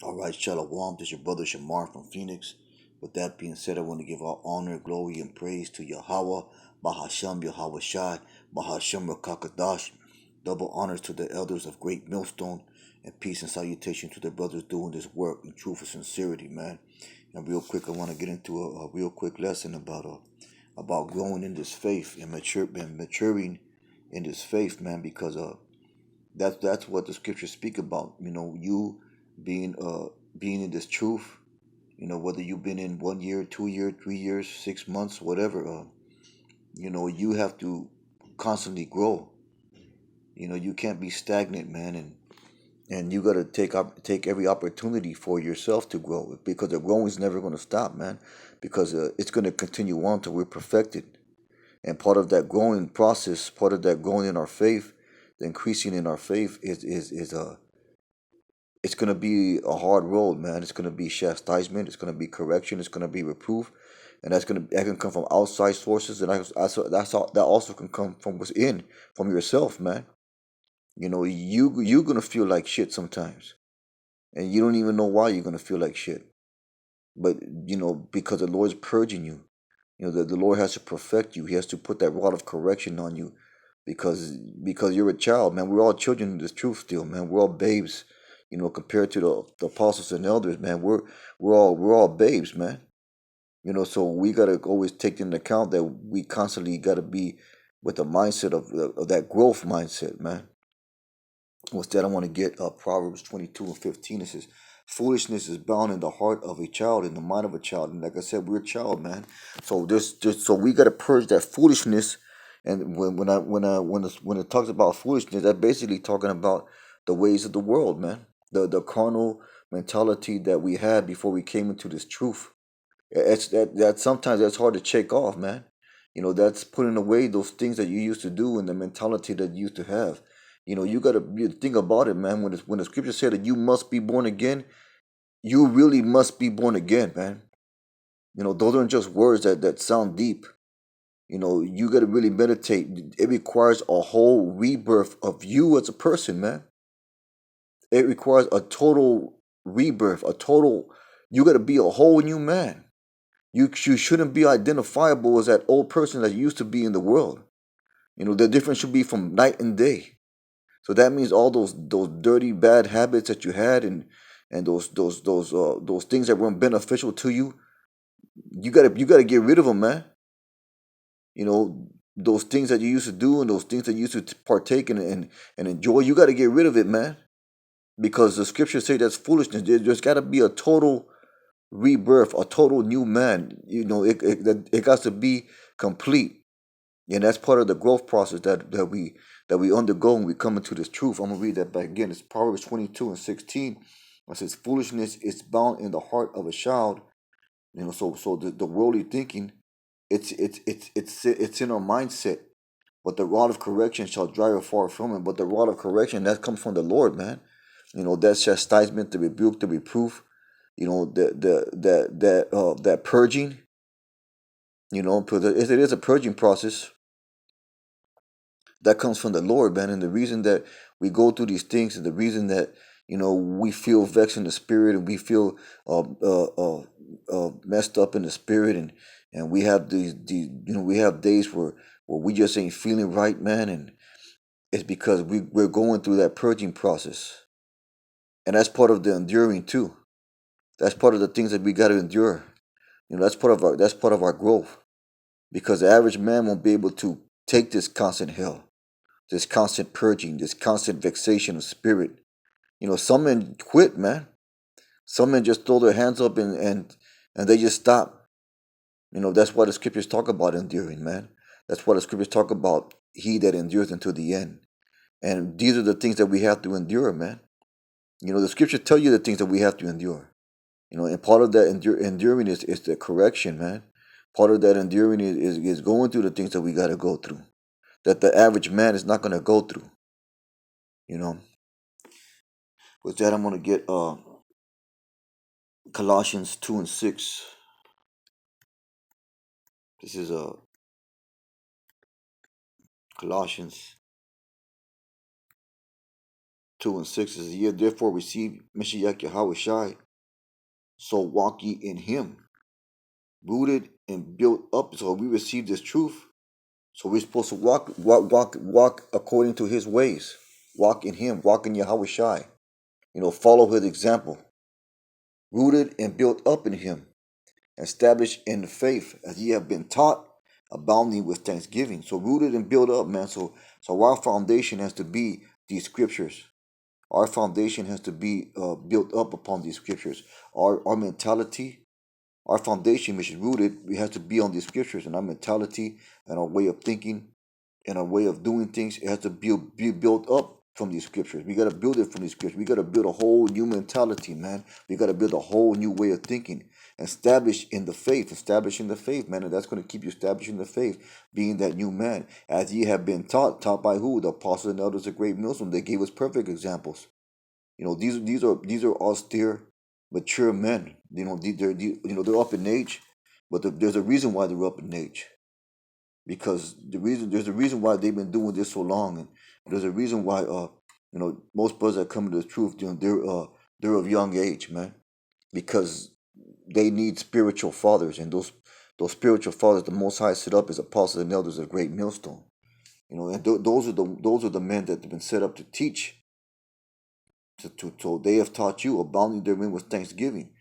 All right, Shalom. This is your brother Shamar from Phoenix. With that being said, I want to give all honor, glory, and praise to Yahawah, BAHASHAM, YAHAWAHSHI, BAHASHAM, QUADASH. Double honors to the elders of Great Millstone, and peace and salutation to the brothers doing this work in truth and sincerity, man. And real quick, I want to get into a real quick lesson about growing in this faith and maturing in this faith, man, because that's what the scriptures speak about. You being being in this truth. Whether you've been in 1 year, 2 year, 3 years, 6 months, whatever. You have to constantly grow. You can't be stagnant, man, and you gotta take every opportunity for yourself to grow, because the growing is never gonna stop, man. Because it's gonna continue on till we're perfected. And part of that growing process, part of that growing in our faith, the increasing in our faith is it's gonna be a hard road, man. It's gonna be chastisement. It's gonna be correction. It's gonna be reproof, and that can come from outside sources, and that also can come from within, from yourself, man. You're gonna feel like shit sometimes, and you don't even know why you're gonna feel like shit. But because the Lord's purging you, the Lord has to perfect you. He has to put that rod of correction on you, because you're a child, man. We're all children in this truth still, man. We're all babes, compared to the apostles and elders, man. We're all babes, man. So we gotta always take into account that we constantly gotta be with the mindset of that growth mindset, man. What's that? I want to get Proverbs 22:15. It says, "Foolishness is bound in the heart of a child, in the mind of a child." And like I said, we're a child, man. So so we gotta purge that foolishness. And when it talks about foolishness, that's basically talking about the ways of the world, man. The carnal mentality that we had before we came into this truth. That sometimes that's hard to shake off, man. That's putting away those things that you used to do and the mentality that you used to have. You gotta think about it, man. When the scripture said that you must be born again, you really must be born again, man. Those aren't just words that sound deep. You gotta really meditate. It requires a whole rebirth of you as a person, man. It requires a total rebirth, you gotta be a whole new man. You shouldn't be identifiable as that old person that you used to be in the world. The difference should be from night and day. So that means all those dirty bad habits that you had, and those things that weren't beneficial to you, you gotta get rid of them, man. Those things that you used to do and those things that you used to partake in and enjoy, you gotta get rid of it, man. Because the scriptures say that's foolishness. There's gotta be a total rebirth, a total new man. It got to be complete. And that's part of the growth process that we undergo when we come into this truth. I'm gonna read that back again. It's Proverbs 22:16. It says, "Foolishness is bound in the heart of a child." So the worldly thinking, it's in our mindset. But the rod of correction shall drive it far from him. But the rod of correction, that comes from the Lord, man. That's chastisement, the rebuke, the reproof. That purging. Because it is a purging process that comes from the Lord, man. And the reason that we go through these things, and the reason that we feel vexed in the spirit, and we feel messed up in the spirit, and we have we have days where we just ain't feeling right, man. And it's because we're going through that purging process, and that's part of the enduring too. That's part of the things that we got to endure. That's part of our growth, because the average man won't be able to take this constant hell, this constant purging, this constant vexation of spirit. Some men quit, man. Some men just throw their hands up and they just stop. That's why the scriptures talk about enduring, man. That's why the scriptures talk about he that endures until the end. And these are the things that we have to endure, man. The scriptures tell you the things that we have to endure. And part of that enduring is the correction, man. Part of that enduring is going through the things that we got to go through, that the average man is not going to go through. You know. With that, I'm going to get Colossians 2:6. This is Colossians 2 and 6 says, Ye therefore receive Mashiach YAHWAHSHI, so walk ye in him, rooted and built up. So we receive this truth. So we're supposed to walk according to his ways. Walk in him, walk in YAHWAHSHI. Follow his example. Rooted and built up in him, established in the faith, as ye have been taught, abounding with thanksgiving. So rooted and built up, man. So our foundation has to be these scriptures. Our foundation has to be built up upon these scriptures. Our mentality, our foundation, which is rooted, we have to be on these scriptures, and our mentality and our way of thinking and our way of doing things, it has to be built up from these scriptures. We got to build it from these scriptures. We got to build a whole new mentality, man. We got to build a whole new way of thinking. Establish in the faith, man. And that's going to keep you established in the faith, being that new man. As ye have been taught by who? The apostles and elders of great millstone. They gave us perfect examples. These are austere, mature men. They're up in age, but there's a reason why they're up in age. Because there's a reason why they've been doing this so long, and there's a reason why most brothers that come to the truth, they're of young age, man, because they need spiritual fathers, and those spiritual fathers the Most High set up as apostles and elders of great millstone, and those are the men that have been set up to teach. So they have taught you, abounding therein with thanksgiving.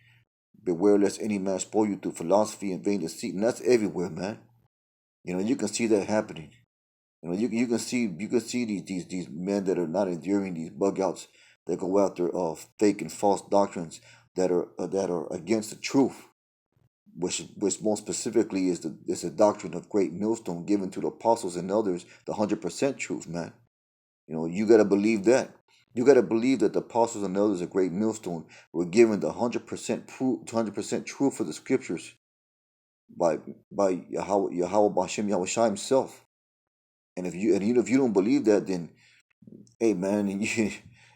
Beware lest any man spoil you through philosophy and vain deceit, and that's everywhere, man. You can see that happening. You can see these men that are not enduring these bug outs that go after fake and false doctrines that are against the truth, which most specifically is the doctrine of great millstone given to the apostles and elders, the 100% truth, man. You gotta believe that. You gotta believe that the apostles and elders of great millstone were given the 100% proof, 100% truth of the scriptures by Yahawah BAHASHAM YAHWAHSHI himself. And if you don't believe that, then hey, man,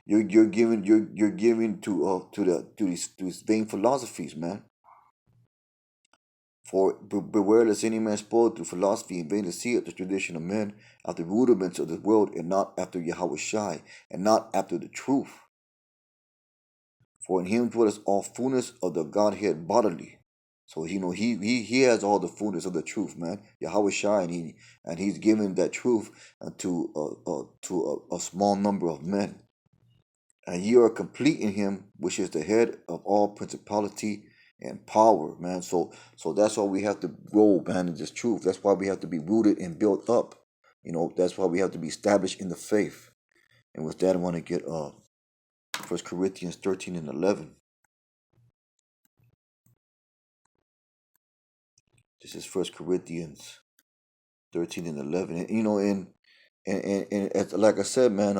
you're giving to these vain philosophies, man. For beware lest any man spoil through philosophy and vain deceit, the tradition of men, after the rudiments of the world, and not after YAHWAHSHI, and not after the truth. For in him dwelleth all fullness of the Godhead bodily. So he has all the fullness of the truth, man. YAHWAHSHI, and he's given that truth to a small number of men. And ye are complete in him, which is the head of all principality and power, man. So that's why we have to grow, man, in this truth. That's why we have to be rooted and built up. That's why we have to be established in the faith. And with that, I want to get 1 Corinthians 13 and 11. This is 1 Corinthians 13 and 11. And like I said, man,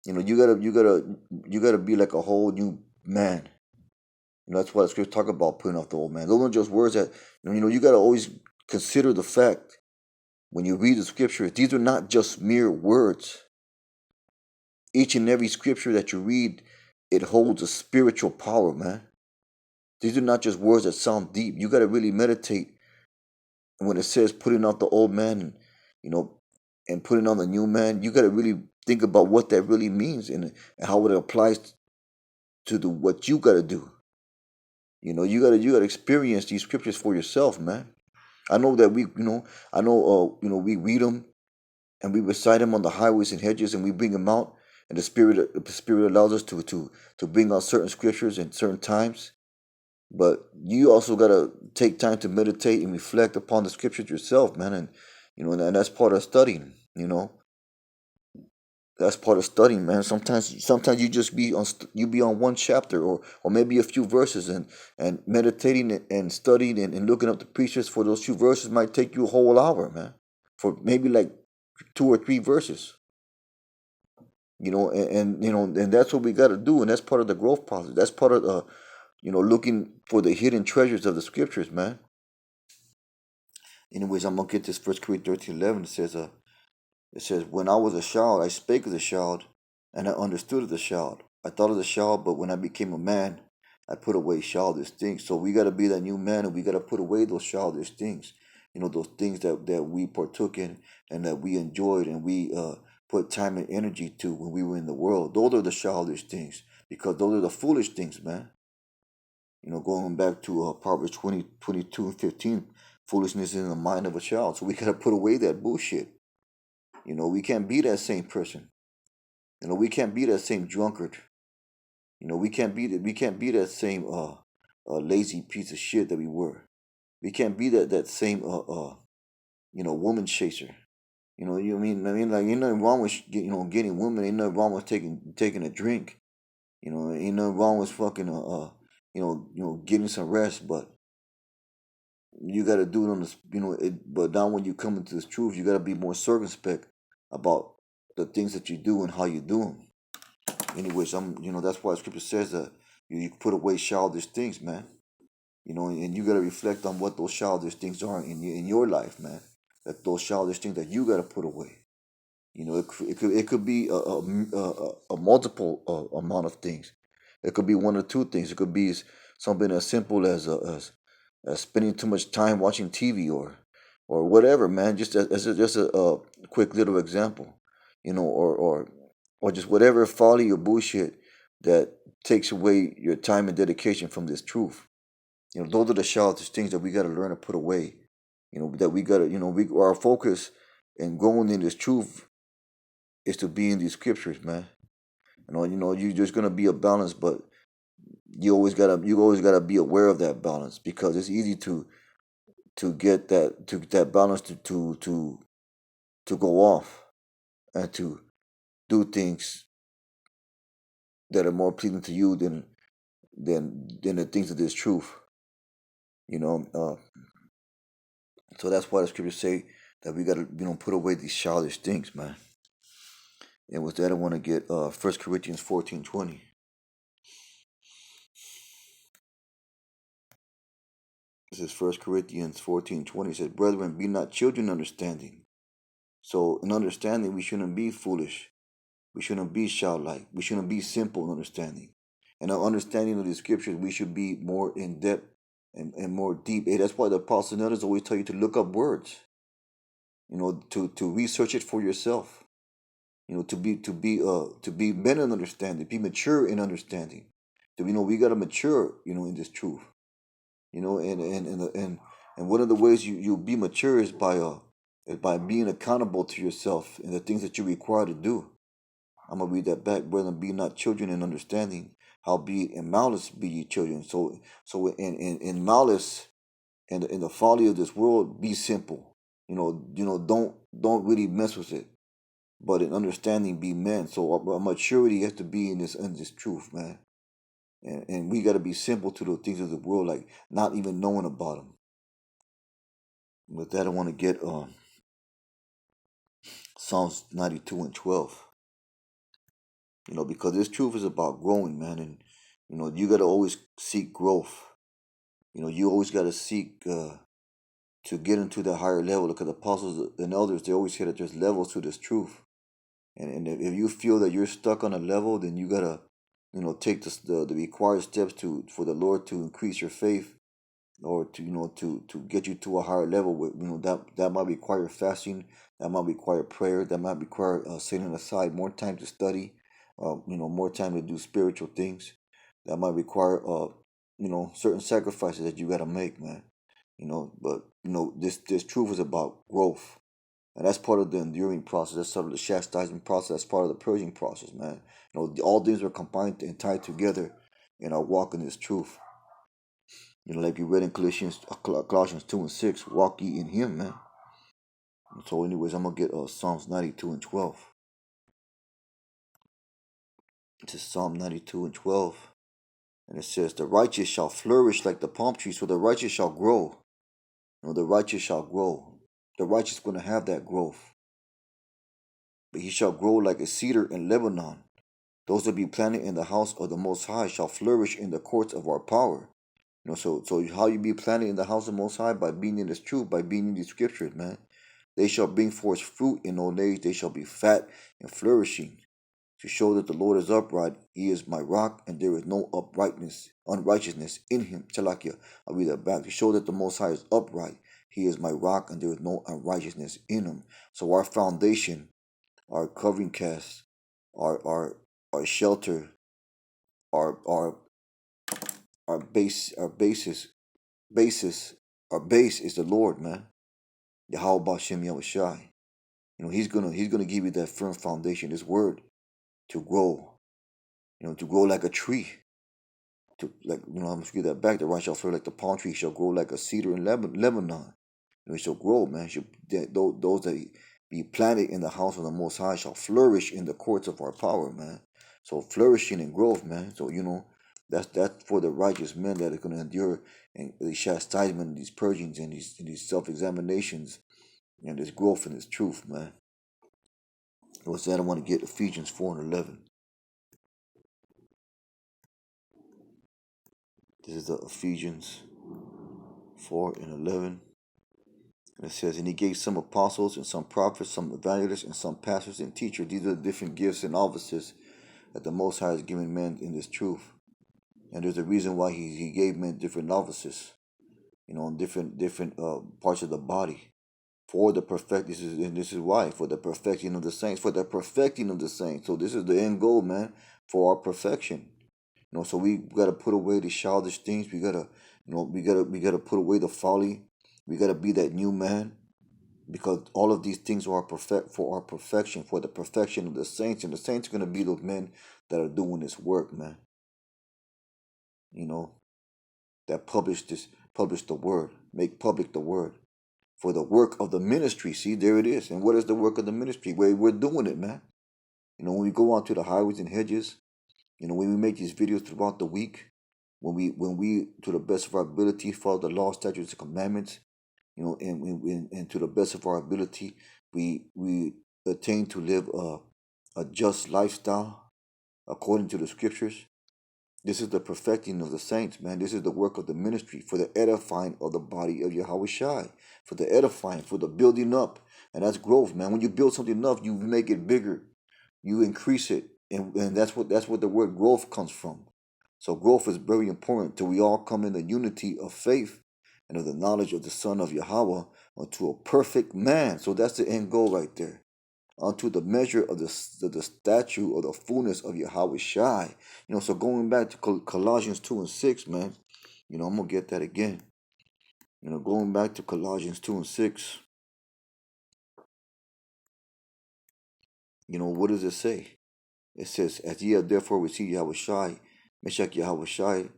you gotta be like a whole new man. That's why the scripture talk about putting off the old man. Those are just words that you gotta always consider the fact when you read the scriptures. These are not just mere words. Each and every scripture that you read, it holds a spiritual power, man. These are not just words that sound deep. You gotta really meditate. And when it says putting off the old man, and putting on the new man, you gotta really think about what that really means and how it applies to what you gotta do. You gotta experience these scriptures for yourself, man. I know that we read them and we recite them on the highways and hedges, and we bring them out, and the spirit allows us to bring out certain scriptures in certain times. But you also gotta take time to meditate and reflect upon the scriptures yourself, man, and and that's part of studying. That's part of studying, man. Sometimes you just be on one chapter or maybe a few verses, and meditating and studying and looking up the preachers for those few verses might take you a whole hour, man. For maybe like 2 or 3 verses. And that's what we got to do, and that's part of the growth process. That's part of looking for the hidden treasures of the scriptures, man. Anyways, I'm gonna get this 1 Corinthians 13:11. It says, when I was a child, I spake as a child, and I understood as a child. I thought as a child, but when I became a man, I put away childish things. So we got to be that new man, and we got to put away those childish things. Those things that we partook in and that we enjoyed and we put time and energy to when we were in the world. Those are the childish things, because those are the foolish things, man. Going back to Proverbs 22:15, foolishness is in the mind of a child. So we got to put away that bullshit. We can't be that same person. We can't be that same drunkard. We can't be that same lazy piece of shit that we were. We can't be that same woman chaser. I mean, like, ain't nothing wrong with getting women. Ain't nothing wrong with taking a drink. Ain't nothing wrong with fucking getting some rest. But you got to do it on this. But now when you come into this truth, you got to be more circumspect about the things that you do and how you do them. Anyways, that's why Scripture says that you put away childish things, man. And you got to reflect on what those childish things are in your life, man. That those childish things that you got to put away. It could be a multiple amount of things. It could be one or two things. It could be something as simple as spending too much time watching TV or whatever, man. Just just a quick little example, or just whatever folly or bullshit that takes away your time and dedication from this truth. Those are the childish things that we got to learn to put away. That we got to, our focus and growing in this truth is to be in these scriptures, man. There's gonna be a balance, but you always gotta be aware of that balance, because it's easy to get that balance to go off and to do things that are more pleasing to you than the things of this truth. You know, uh, so that's why the scriptures say that we gotta put away these childish things, man. And with that, I want to get 1 Corinthians 14:20. This is 1 Corinthians 14:20. It says, "Brethren, be not children in understanding." So in understanding, we shouldn't be foolish. We shouldn't be childlike. We shouldn't be simple in understanding. And our understanding of the scriptures, we should be more in depth and more deep. Hey, that's why the apostles and others always tell you to look up words. To research it for yourself. To be men in understanding, be mature in understanding. We gotta mature, in this truth. And one of the ways you be mature is by being accountable to yourself and the things that you're required to do. I'm gonna read that back. Brethren, be not children in understanding, howbeit in malice be ye children. So in malice and in the folly of this world, be simple. Don't really mess with it. But in understanding, be men. So our maturity has to be in this truth, man. And we got to be simple to the things of the world, like not even knowing about them. With that, I want to get Psalms 92:12. Because this truth is about growing, man, and you got to always seek growth. You always got to seek to get into that higher level. Because the apostles and elders, they always say that there's levels to this truth, and if you feel that you're stuck on a level, then you gotta take the required steps for the Lord to increase your faith, or to get you to a higher level. That might require fasting, that might require prayer, that might require setting aside more time to study, more time to do spiritual things. That might require certain sacrifices that you got to make, man. But this truth is about growth, and that's part of the enduring process. That's sort of the chastisement process. That's part of the purging process, man. All things are combined and tied together in our walk in this truth. Like we read in Colossians 2:6, walk ye in Him, man. So, anyways, I'm gonna get Psalms 92:12. It's Psalm 92:12, and it says, "The righteous shall flourish like the palm tree." So the righteous shall grow. The righteous shall grow. The righteous is going to have that growth. But he shall grow like a cedar in Lebanon. Those that be planted in the house of the Most High shall flourish in the courts of our power. So how you be planted in the house of the Most High? By being in this truth, by being in these scriptures, man. They shall bring forth fruit in old age. They shall be fat and flourishing, to show that the Lord is upright. He is my rock, and there is no unrighteousness in him. Talakia. I'll read that back. To show that the Most High is upright. He is my rock, and there is no unrighteousness in him. So our foundation our covering cast, our shelter, our our base, basis, our base is the Lord, man. YAHAWAHSHI, YAHAWAHSHI. He's gonna give you that firm foundation, His word, to grow. To grow like a tree. I'm gonna get that back. The right shall flourish like the palm tree, shall grow like a cedar in Lebanon. It shall grow, man. Those that be planted in the house of the Most High shall flourish in the courts of our power, man. So flourishing and growth, man. So that's for the righteous men that are gonna endure and the chastisement, these purgings, and these self-examinations, and this growth and this truth, man. What's that? I want to get Ephesians 4:11. This is the Ephesians 4:11. And it says, and He gave some apostles and some prophets, some evangelists, and some pastors and teachers. These are the different gifts and offices that the Most High has given men in this truth. And there's a reason why He gave men different offices, in different parts of the body. For the this is why, for the perfecting of the saints, for the perfecting of the saints. So this is the end goal, man, for our perfection. So we gotta put away the childish things. We gotta put away the folly. We gotta be that new man, because all of these things are for our perfection, for the perfection of the saints. And the saints are gonna be those men that are doing this work, man. That publish the word, make public the word, for the work of the ministry. See, there it is. And what is the work of the ministry? We're doing it, man. When we go out to the highways and hedges, when we make these videos throughout the week, when we to the best of our ability follow the law, statutes, and commandments, and to the best of our ability, we attain to live a just lifestyle according to the scriptures. This is the perfecting of the saints, man. This is the work of the ministry for the edifying of the body of YAHAWAHSHI, for the edifying, for the building up. And that's growth, man. When you build something up, you make it bigger, you increase it, and that's what the word growth comes from. So growth is very important till we all come in the unity of faith and of the knowledge of the Son of Yahweh unto a perfect man. So that's the end goal right there. Unto the measure of the statue of the fullness of YAHAWAHSHI. So going back to Colossians 2:6, man, I'm going to get that again. Going back to Colossians 2:6, what does it say? It says, as ye have therefore received YAHAWAHSHI, Meshach YAHAWAHSHI,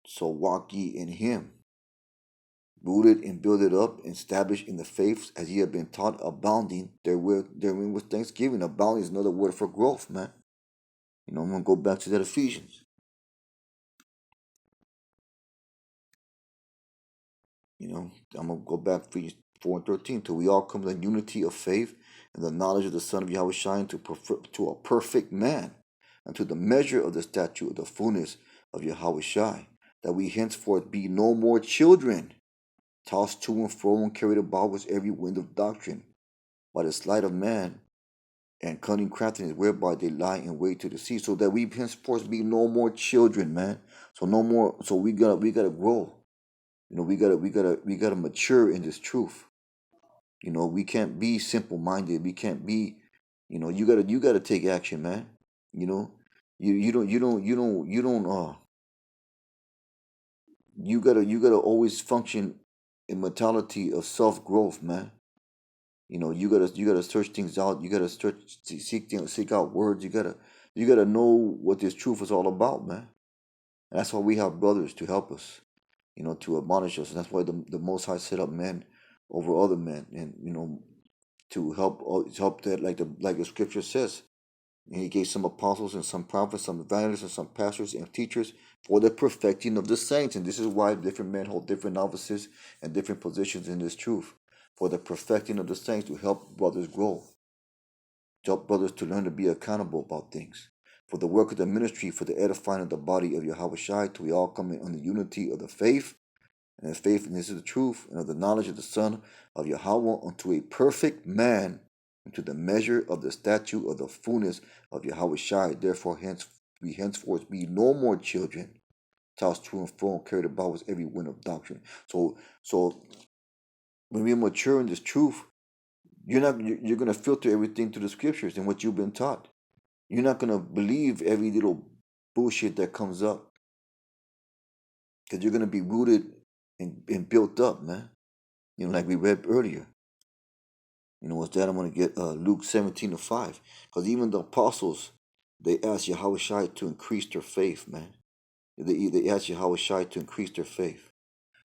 so walk ye in him, rooted and builded up and established in the faith as ye have been taught, abounding therein with thanksgiving. Abounding is another word for growth, man. I'm going to go back to that Ephesians. I'm going to go back to Ephesians 4:13, till we all come to the unity of faith and the knowledge of the Son of YAHAWAHSHI, to a perfect man, and to the measure of the stature of the fullness of YAHAWAHSHI, that we henceforth be no more children, tossed to and fro and carried about with every wind of doctrine, by the sleight of man and cunning craftiness, whereby they lie in wait to deceive, so that we henceforth be no more children, man. So no more. So we gotta grow. We gotta mature in this truth. We can't be simple-minded. We can't be. You gotta take action, man. You gotta always function in mentality of self-growth, man. You gotta search things out. You gotta seek out words. You gotta know what this truth is all about, man. And that's why we have brothers to help us, to admonish us. And that's why the Most High set up men over other men, and to help that, like the scripture says. And He gave some apostles and some prophets, some evangelists and some pastors and teachers for the perfecting of the saints. And this is why different men hold different offices and different positions in this truth, for the perfecting of the saints, to help brothers grow, to help brothers to learn to be accountable about things, for the work of the ministry, for the edifying of the body of YAHAWAHSHI, till we all come in on the unity of the faith, and the faith, and this is the truth, and of the knowledge of the Son of Yahweh, unto a perfect man, into the measure of the stature of the fullness of YAHAWAHSHI. Therefore, we henceforth be no more children, tossed to and fro and carried about with every wind of doctrine. So when we mature in this truth, you're gonna filter everything through the scriptures and what you've been taught. You're not gonna believe every little bullshit that comes up, because you're gonna be rooted and built up, man. Like we read earlier. What's that? I'm gonna get Luke 17:5, because even the apostles, they asked Yahawashi to increase their faith, man. They asked Yahawashi to increase their faith.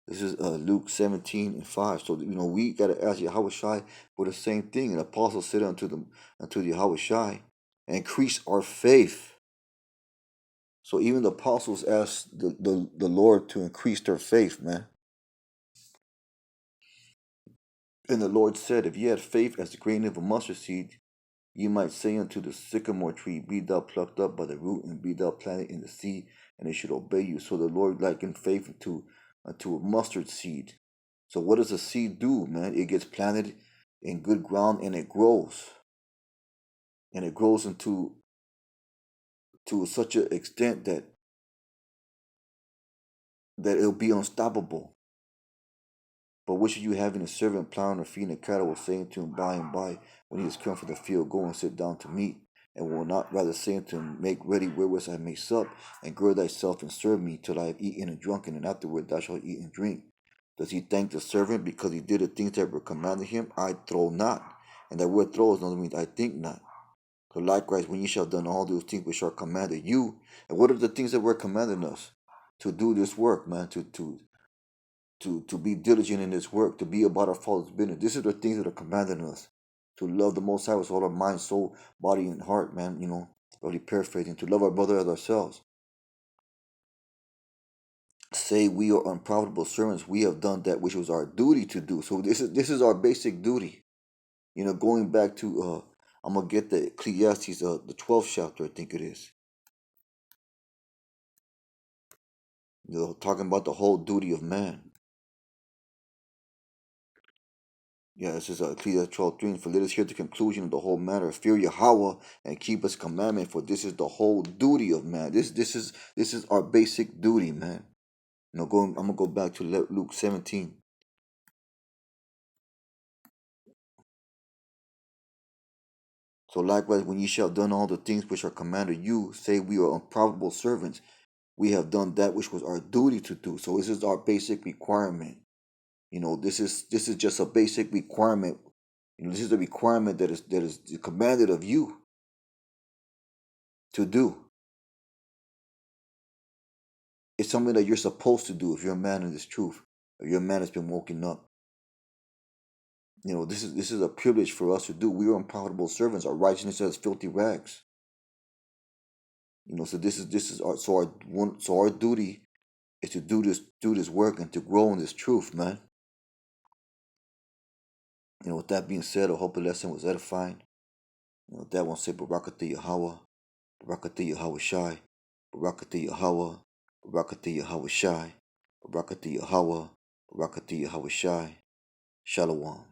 This is Luke 17:5. So we gotta ask Yahawashi for the same thing. And the apostles said unto the Yahawashi, increase our faith. So even the apostles asked the Lord to increase their faith, man. And the Lord said, if ye had faith as the grain of a mustard seed, ye might say unto the sycamore tree, be thou plucked up by the root, and be thou planted in the sea, and it should obey you. So the Lord likened faith unto a mustard seed. So what does a seed do, man? It gets planted in good ground, and it grows. And it grows to such an extent that it'll be unstoppable. But which of you having a servant plowing or feeding a cattle will say unto him by and by, when he is come from the field, go and sit down to meat, and will not rather say unto him, make ready wherewith I may sup, and gird thyself and serve me till I have eaten and drunken, and afterward thou shalt eat and drink? Does he thank the servant because he did the things that were commanded him? I trow not. And that word trow is another means I think not. So likewise, when ye shall have done all those things which are commanded you, and what are the things that were commanded us? To do this work, man, to be diligent in this work, to be about our Father's business. These are the things that are commanding us. To love the Most High with all our mind, soul, body, and heart, man. Really paraphrasing. To love our brother as ourselves. Say we are unprofitable servants. We have done that which was our duty to do. So this is our basic duty. Going back to I'm gonna get the Ecclesiastes, the 12th chapter, I think it is. Talking about the whole duty of man. Yeah, this is Ecclesiastes 12:3. For let us hear the conclusion of the whole matter. Fear Yahawah and keep his commandment, for this is the whole duty of man. This is our basic duty, man. I'm gonna go back to Luke 17. So likewise, when ye shall have done all the things which are commanded you, say we are unprofitable servants. We have done that which was our duty to do. So this is our basic requirement. This is just a basic requirement. This is a requirement that is commanded of you to do. It's something that you're supposed to do if you're a man in this truth, or you're a man that's been woken up. This is a privilege for us to do. We are unprofitable servants. Our righteousness is filthy rags. So this is our duty is to do this work and to grow in this truth, man. With that being said, I hope the lesson was edifying. With that one, say Barakatah Yahawah, Barakatah Yahawashi, Barakatah Yahawah, Barakatah Yahawashi, Barakatah Yahawah, Barakatah Yahawashi. Shalom.